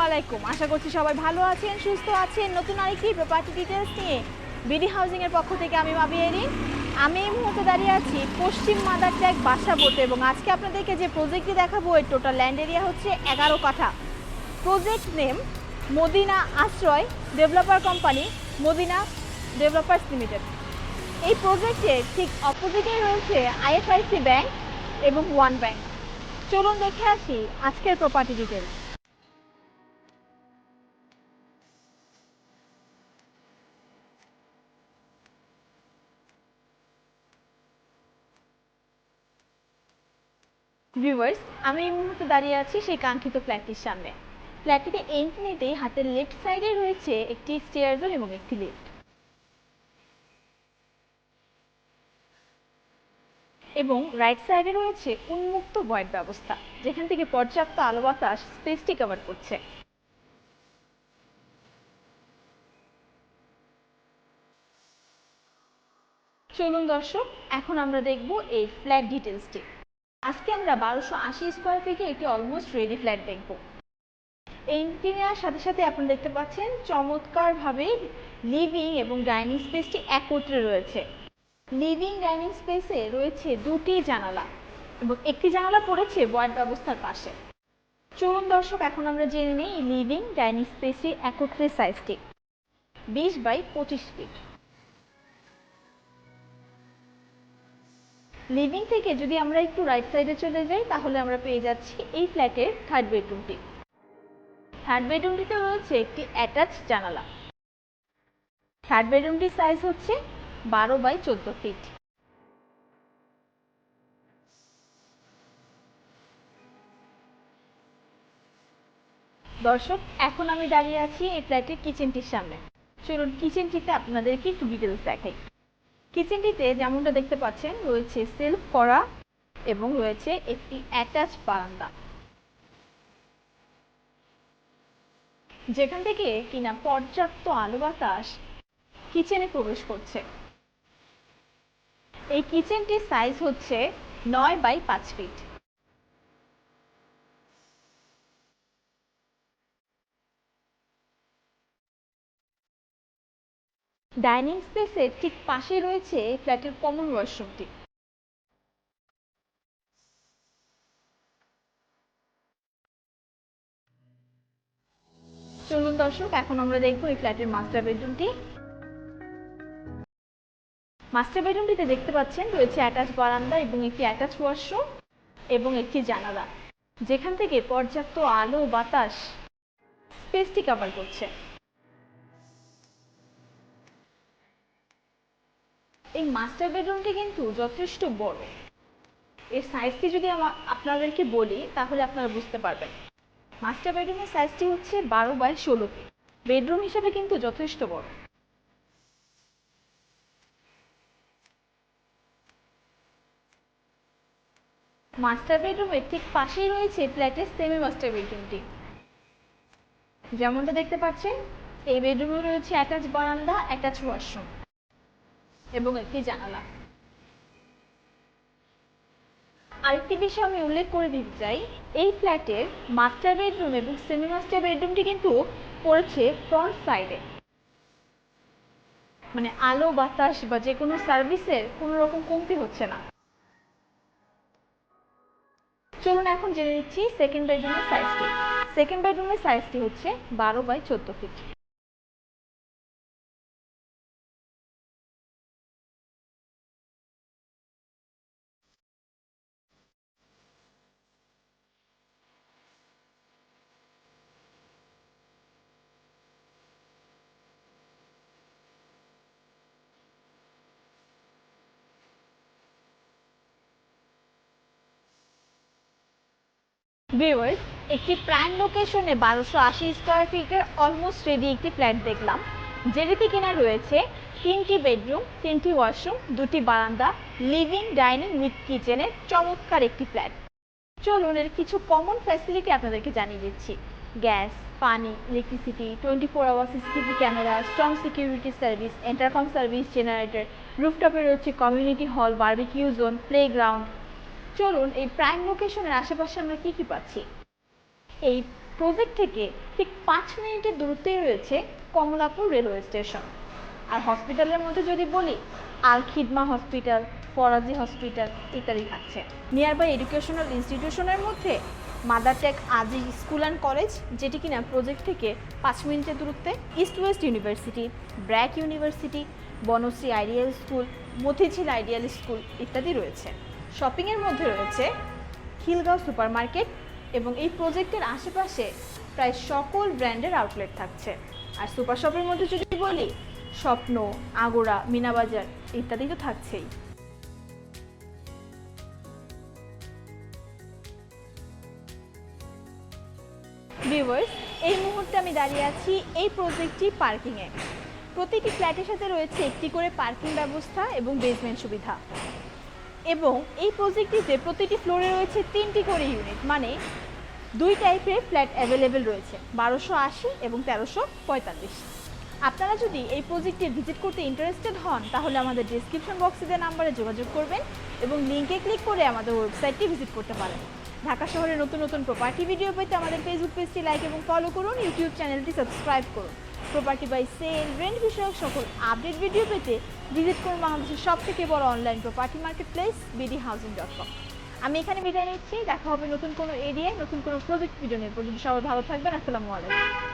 আলাইকুম। আশা করছি সবাই ভালো আছেন, সুস্থ আছেন। নতুন আরেকটি প্রপার্টি ডিটেলস নিয়ে বিডি হাউজিং এর পক্ষ থেকে আমি মাবি এরিন। আমি এই মুহূর্তে দাঁড়িয়ে আছি পশ্চিম মাদারট্যাগ বাসাবোতে এবং আজকে আপনাদেরকে যে প্রজেক্টটি দেখাবো এর টোটাল ল্যান্ড এরিয়া হচ্ছে 11 কাঠা। Project name Madina Ashroy, developer company Madina developers limited. এই প্রজেক্টের ঠিক অপোজিটে রয়েছে আইএফআইসি ব্যাংক এবং ওয়ান ব্যাংক। চলুন দেখে আসি আজকের প্রপার্টি ডিটেলস। ভিউয়ার্স, আমি এই মুহূর্তে দাঁড়িয়ে আছি সেই কাঙ্ক্ষিত ফ্ল্যাটটির সামনে। ফ্ল্যাটটিতে এন্ট্রি নিতেই হাতের লেফট সাইডে রয়েছে একটি স্টেয়ার ডোর এবং একটি লিফট, এবং রাইট সাইডে রয়েছে উন্মুক্ত ভয়েড ব্যবস্থা, যেখান থেকে পর্যাপ্ত আলো বাতাস স্পেসটি কভার করছে। চলুন দর্শক, এখন আমরা দেখব এই ফ্ল্যাট ডিটেলসটি। আজকে আমরা 1280 স্কোয়ার ফিটে একটি অলমোস্ট রেডি ফ্ল্যাট দেখব। এন্ট্রি নেওয়ার সাথে সাথে আপনারা দেখতে পাচ্ছেন চমৎকারভাবে লিভিং এবং ডাইনিং স্পেসটি একত্রে রয়েছে। লিভিং ডাইনিং স্পেসে রয়েছে দুটি জানালা এবং একটি জানালা পড়েছে ভয়েড ব্যবস্থার পাশে। চলুন দর্শক, এখন আমরা জেনে নিই লিভিং ডাইনিং স্পেসটি একত্রে সাইজটি 20 বাই 25 ফিট। লিভিং থেকে যদি আমরা একটু রাইট সাইডে চলে যাই তাহলে আমরা পেয়ে যাচ্ছি এই ফ্ল্যাটের থার্ড বেডরুমটি। থার্ড বেডরুমটিতে রয়েছে একটি অ্যাটাচ জানালা। থার্ড বেডরুমটির সাইজ হচ্ছে 12 বাই 14 ফিট। দর্শক, এখন আমি দাঁড়িয়ে আছি এই ফ্ল্যাটের কিচেনটির সামনে। চলুন কিচেনটিতে আপনাদেরকে একটু ডিটেলস দেখাই। কিচেনটিতে যেমনটা দেখতে পাচ্ছেন রয়েছে সেলফ করা এবং রয়েছে একটি অ্যাটাচ বারান্দা, যেখান থেকে কিনা পর্যাপ্ত আলো বাতাস কিচেনে প্রবেশ করছে। এই কিচেনটির সাইজ হচ্ছে 9 বাই 5 ফিট। ডাইনিং স্পেসের ঠিক পাশে রয়েছে ফ্ল্যাটের কমন ওয়াশরুমটি। চলুন দর্শক, এখন আমরা দেখবো এই ফ্ল্যাটের মাস্টার বেডরুমটি। মাস্টার বেডরুমটিতে দেখতে পাচ্ছেন রয়েছে অ্যাটাচ বারান্দা এবং একটি অ্যাটাচ ওয়াশরুম এবং একটি জানালা, যেখান থেকে পর্যাপ্ত আলো বাতাস স্পেসটি কভার করছে। এই মাস্টার বেডরুমটি কিন্তু যথেষ্ট বড়। এর সাইজটি যদি আপনাদেরকে বলি তাহলে আপনারা বুঝতে পারবেন। মাস্টার বেডরুমের সাইজটি হচ্ছে 12 বাই 16 ফিট। বেডরুম হিসেবে কিন্তু যথেষ্ট বড়। মাস্টার বেডরুমের ঠিক পাশেই রয়েছে ফ্ল্যাটের সেমি মাস্টার বেডরুমটি। যেমনটা দেখতে পাচ্ছেন এই বেডরুমে রয়েছে অ্যাটাচ বারান্দা, অ্যাটাচ ওয়াশরুম এবং একটি জানালা। আরেকটি বিষয় আমি উল্লেখ করে দিতে চাই, এই ফ্ল্যাটের মাস্টার বেডরুম এবং সেমি মাস্টার বেডরুমটি কিন্তু পড়েছে ফ্রন্ট সাইডে, মানে আলো বাতাস বা যে কোনো সার্ভিসের কোনো রকম কমতি হচ্ছে না। চলুন এখন জেনে নিচ্ছি সেকেন্ড বেডরুমের সাইজটি। সেকেন্ড বেডরুমের সাইজটি হচ্ছে 12 বাই 14 ফিট। ভিউয়ার্স, একটি প্রাইম লোকেশনে 1280 স্কোয়ার ফিটের অলমোস্ট রেডি একটি ফ্ল্যাট দেখলাম, যেটিতে কিনা রয়েছে 3টি বেডরুম, 3টি ওয়াশরুম, 2টি বারান্দা, লিভিং ডাইনিং উইথ কিচেনের চমৎকার একটি ফ্ল্যাট। চলুন এর কিছু কমন ফ্যাসিলিটি আপনাদেরকে জানিয়ে দিচ্ছি। গ্যাস, পানি, electricity, 24 hour CCTV camera, strong security service, intercom service, generator, রুফটপে রয়েছে কমিউনিটি হল, বারবিকিউ জোন, প্লেগ্রাউন্ড। চলুন এই প্রাইম লোকেশনের আশেপাশে আমরা কি কি পাচ্ছি। এই প্রজেক্ট থেকে ঠিক 5 মিনিটের দূরত্বেই রয়েছে কমলাপুর রেলওয়ে স্টেশন। আর হসপিটালের মধ্যে যদি বলি, আল খিদমা হসপিটাল, ফরাজি হসপিটাল ইত্যাদি থাকছে। নিয়ার বাই এডুকেশনাল ইনস্টিটিউশনের মধ্যে Madartek Aziz school and college, যেটি কিনা প্রজেক্ট থেকে 5 মিনিটের দূরত্বে, east west university, BRAC university, Banasree ideal school, Motijheel ideal school ইত্যাদি রয়েছে। শপিংয়ের মধ্যে রয়েছে খিলগাঁও সুপার মার্কেট, এবং এই প্রজেক্টের আশেপাশে প্রায় সকল ব্র্যান্ডের আউটলেট থাকছে। আর সুপার শপের মধ্যে যদি বলি, স্বপ্ন, আগোড়া, মিনাবাজার ইত্যাদি তো থাকছেই। ভিউয়ার্স, এই মুহূর্তে আমি দাঁড়িয়ে আছি এই প্রজেক্টটি পার্কিংয়ে। প্রতিটি ফ্ল্যাটের সাথে রয়েছে একটি করে পার্কিং ব্যবস্থা এবং বেসমেন্ট সুবিধা, এবং এই প্রজেক্টটিতে প্রতিটি ফ্লোরে রয়েছে 3টি করে ইউনিট, মানে 2 টাইপের ফ্ল্যাট অ্যাভেলেবেল রয়েছে, 1280 এবং 1345। আপনারা যদি এই প্রজেক্টে ভিজিট করতে ইন্টারেস্টেড হন, তাহলে আমাদের ডেসক্রিপশন বক্সে দেওয়া নাম্বারে যোগাযোগ করবেন এবং লিঙ্কে ক্লিক করে আমাদের ওয়েবসাইটটি ভিজিট করতে পারেন। ঢাকা শহরে নতুন নতুন প্রপার্টি ভিডিও পেতে আমাদের ফেসবুক পেজটি লাইক এবং ফলো করুন, ইউটিউব চ্যানেলটি সাবস্ক্রাইব করুন। প্রপার্টি বাই সেল, রেন্ট বিষয়ক সকল আপডেট ভিডিও পেতে ভিজিট করুন বাংলাদেশের সবথেকে বড় online property market place bdhousing.com। আমি এখানে বিদায় নিচ্ছি। দেখা হবে নতুন কোনো এরিয়ায় নতুন কোনো প্রজেক্ট ভিডিও নিয়ে। পর্যন্ত সবাই ভালো থাকবেন। আসসালামু আলাইকুম।